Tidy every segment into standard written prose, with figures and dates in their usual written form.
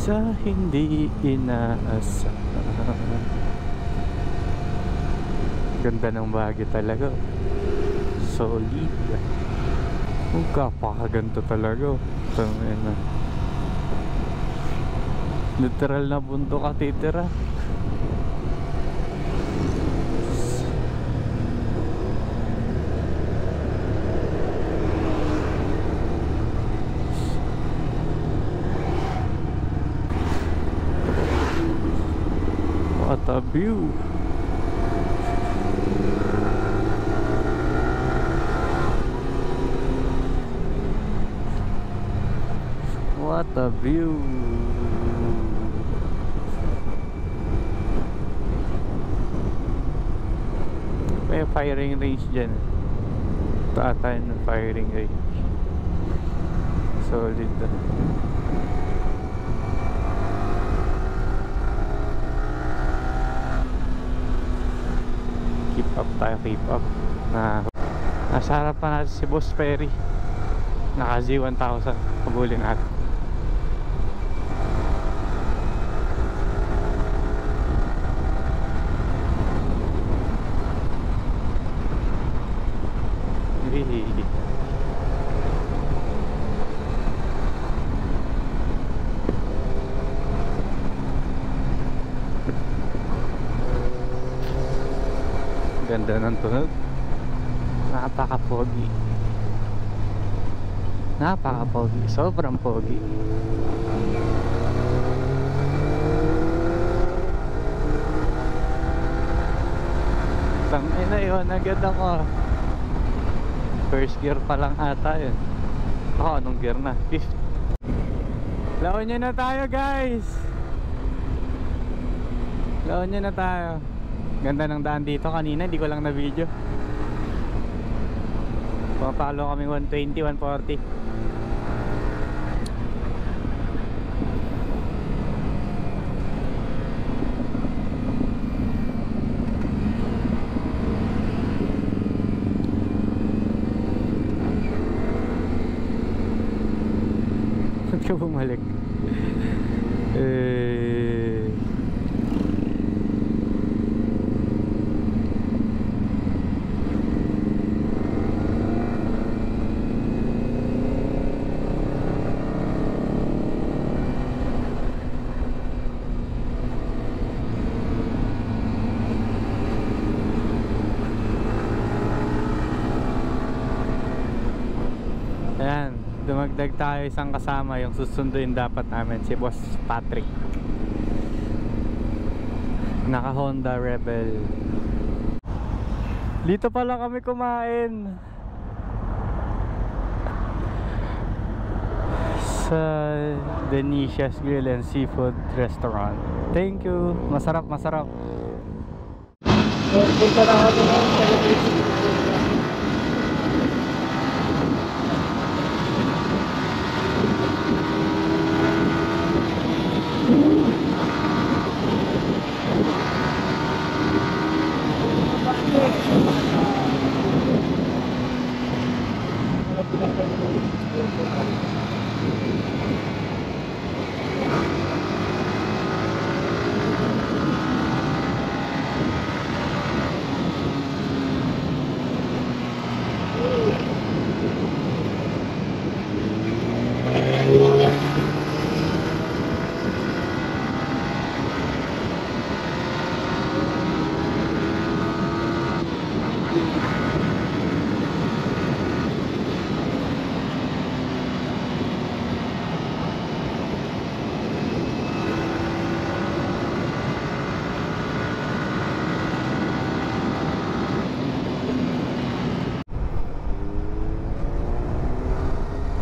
sa hindi inaasahan. Ganda ng Baguio talaga. Solid. Ang kapakaganda talaga. Tangina. Literal na bundok ka titira. What a view. What a view. May firing range dyan. Ito ata yung firing range. Solid. Keep up tayo, keep up. Nasa harap pa natin si Boss Perry. Naka Z1000. Kabulin natin. Ganda ng tunog. Napaka-pogi. Napaka-pogi. Sobrang pogi. Tangina yun. Agad ako. First gear pa lang ata yun. Ako, anong gear na? Fifth. Laon nyo na tayo, guys. Laon nyo na tayo. Ganda ng daan dito kanina, hindi ko lang na video. Pumapalo kami 120, 140. Ba't ka bumalik? Ayan, dumagdag tayo isang kasama. Yung susunduin dapat namin si Boss Patrick. Naka Honda Rebel. Dito pala kami kumain sa Denicia's Grill and Seafood Restaurant. Thank you. Masarap, masarap. Punta na ako ng celebration.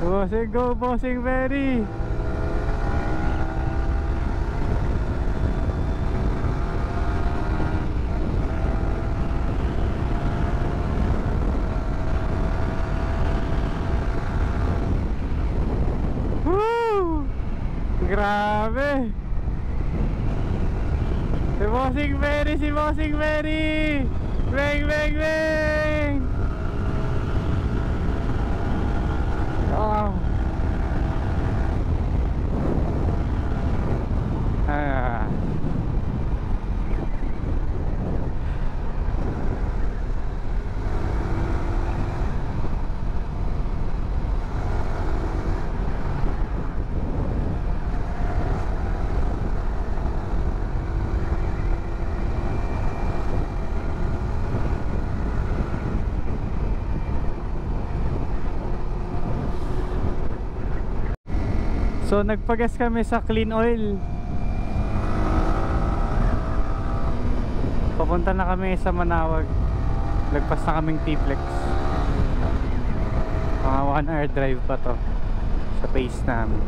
Bossing, go Bossing Perry. Woo! Grabe. Si Bossing Perry, si Bossing Perry. Bang, bang, bang. Oh. Ah. So nagpagas kami sa Clean Oil. Papunta na kami sa Manawag. Lagpas na kaming T-Flex. Mga 1 hour drive pa to sa pace namin.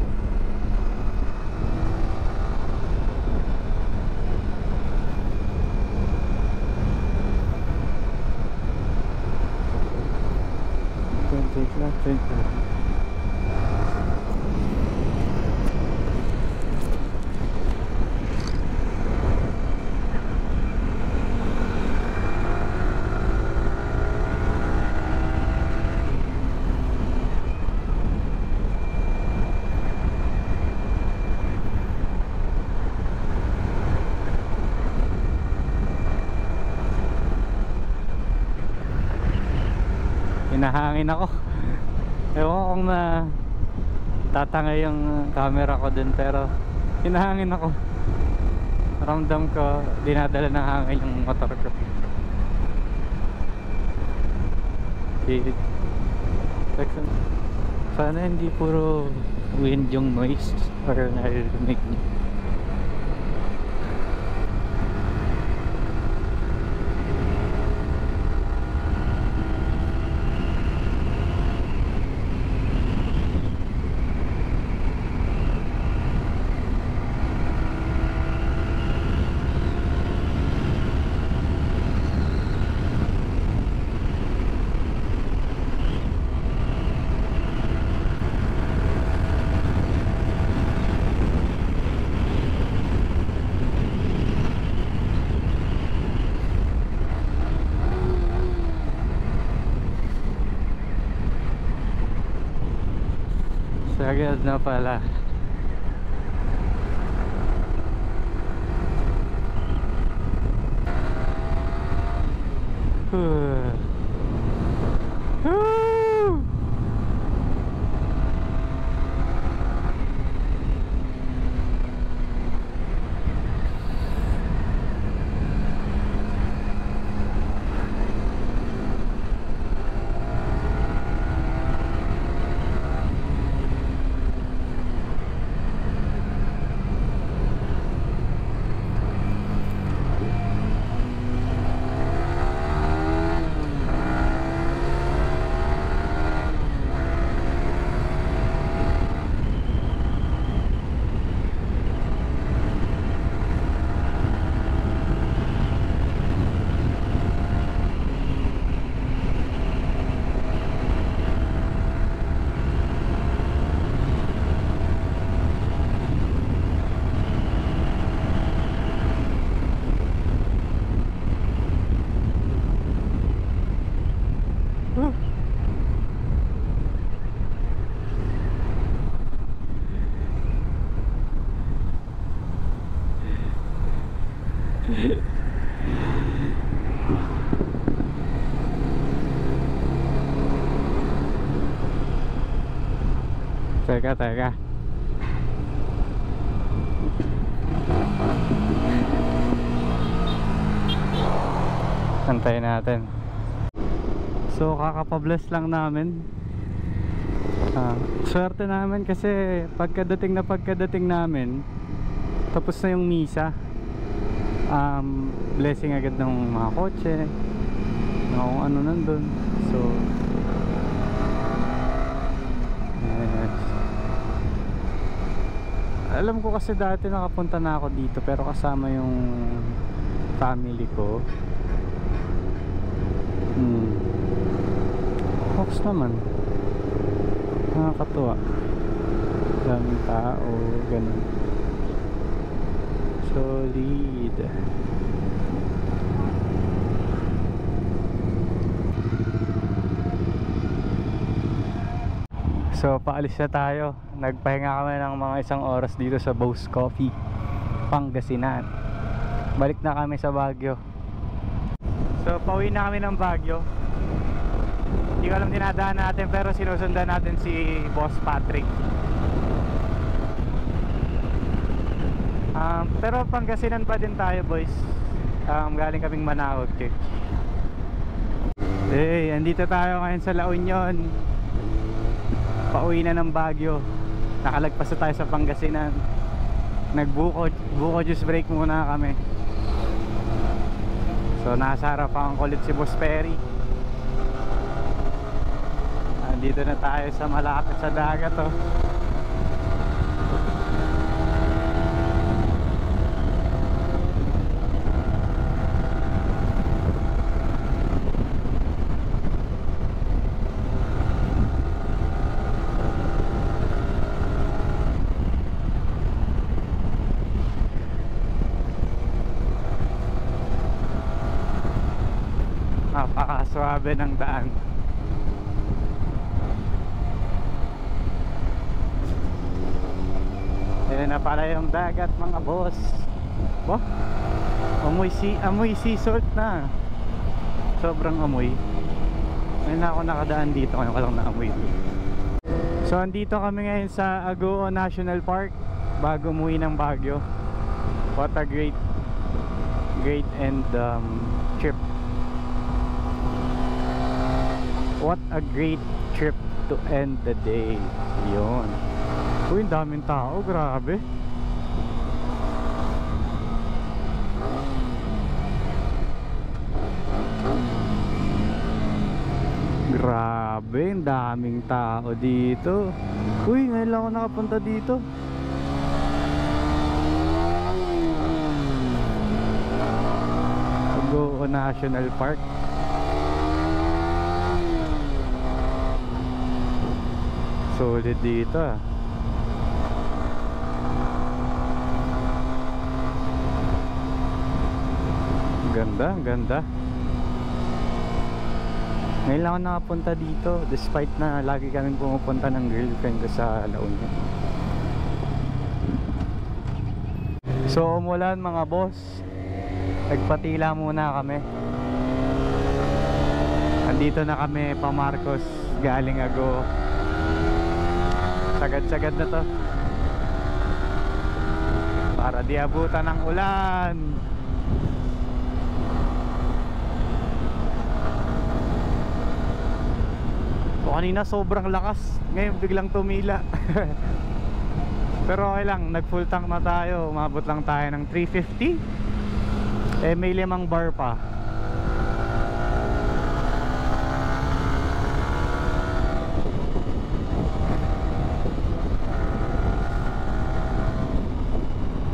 Hinahangin ako. Ewan ko kung na tatangay yung camera ko dun, pero hinahangin ako. Ramdam ko dinadala ng hangin yung motor ko. Sana hindi puro wind yung noise or narinig niyo. Sagad na pala. Teka. Antayin natin. So kakapabless lang namin. Swerte namin kasi pagkadating namin, tapos na yung misa. Blessing agad ng mga kotse, kung ano nandun. So yes. Alam ko kasi dati nakapunta na ako dito, pero kasama yung family ko. Hawks naman, nakakatuwa, daming tao, ganun. Solid. So paalis na tayo. Nagpahinga kami ng mga 1 oras dito sa Boss Coffee. Pangasinan. Balik na kami sa Baguio. So pauwi na kami ng Baguio. Hindi ko alam dinadaan natin, pero sinusundan natin si Boss Patrick. Pero Pangasinan pa din tayo, boys. Galing kaming Manawag eh. Hey, andito tayo ngayon sa La Union. Pauwi na ng Baguio. Nakalagpas na tayo sa Pangasinan. Nagbuko juice break muna kami. So nasa harapan ko ulit si Boss Perry. Andito na tayo sa malapit sa dagat oh. Napakaswabe ng daan. Ayan na pala yung dagat, mga boss. Oh, amoy sea salt na. Sobrang amoy. Ngayon na ako nakadaan dito, ngayon ko lang naamoy dito. So andito kami ngayon sa Agoo National Park bago umuwi ng Baguio. What a great and trip. What a great trip to end the day. Yun. Uy, ang daming tao, grabe. Grabe, ang daming tao dito. Uy, ngayon lang ako nakapunta dito. Agoo National Park. Solid dito ah. Ganda, ganda. Ngayon lang ako nakapunta dito, despite na lagi kaming pumupunta ng girlfriend ko sa La Union. So umulan mga boss. Nagpatila muna kami. Andito na kami pa Marcos, galing Agoo. Sagad-sagad na to para di abutan ng ulan. So kanina sobrang lakas, ngayon biglang tumila. Pero okay lang, nag full tank na tayo. Umabot lang tayo ng 350. Eh may 5 bar pa.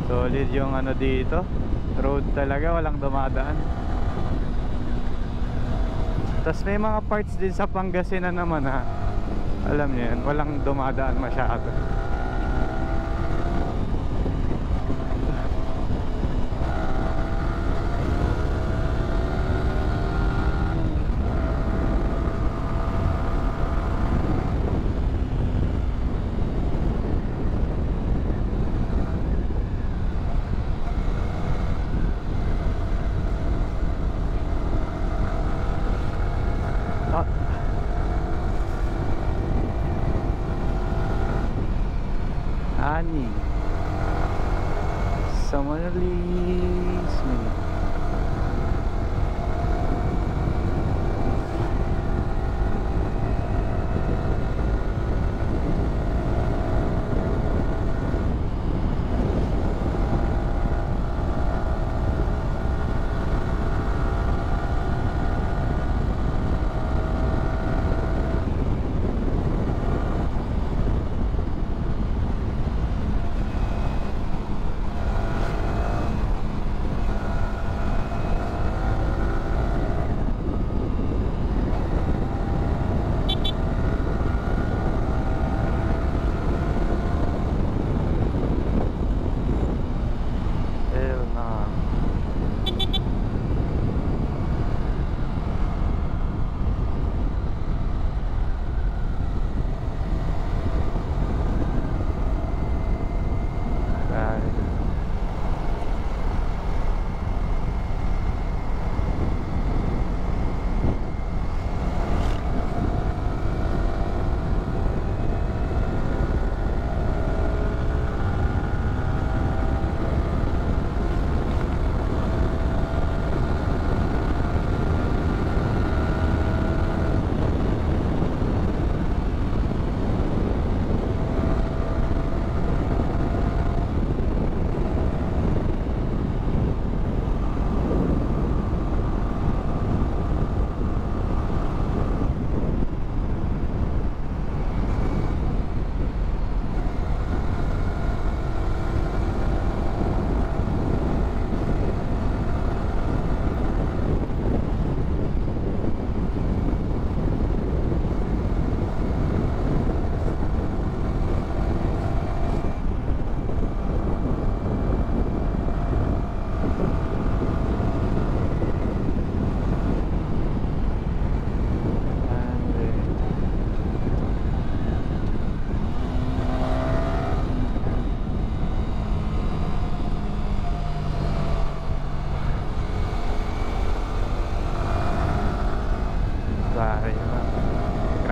Solid yung ano dito. Road talaga, walang dumadaan. Tapos may mga parts din sa Pangasinan naman ha. Alam niyo yan, walang dumadaan masyado. Ani Summerlees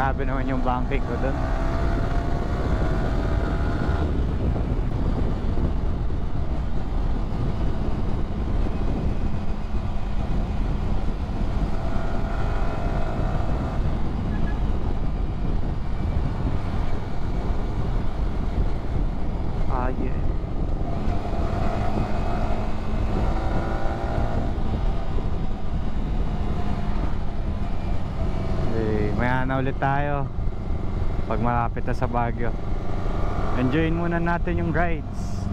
Grabe naman yung banking ko doon. Ah, yeah. Maya na ulit tayo pag malapit na sa Baguio. Enjoyin muna natin yung rides.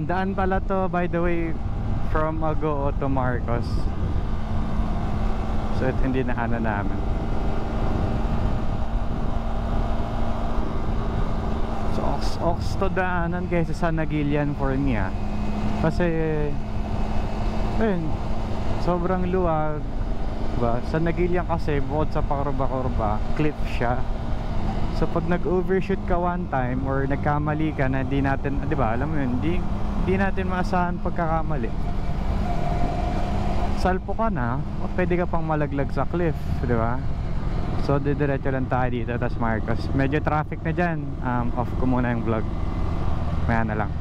Daan pala to, by the way, from Agoo to Marcos. So ito hindi na ano namin. Ox to daanan kaysa sa Nagilian for me kasi ayun, sobrang luwag, diba? Sa Nagilian kasi bukod sa pakurba-kurba, cliff siya. So pag nag-overshoot ka one time or nagkamali ka na di natin, diba, alam mo yun, di natin maasahan pagkakamali, salpo ka na, pwede ka pang malaglag sa cliff, diba? So didiretso lang tayo dito, tas Marcos. Medyo traffic na dyan. Off ko muna yung vlog. Maya na lang.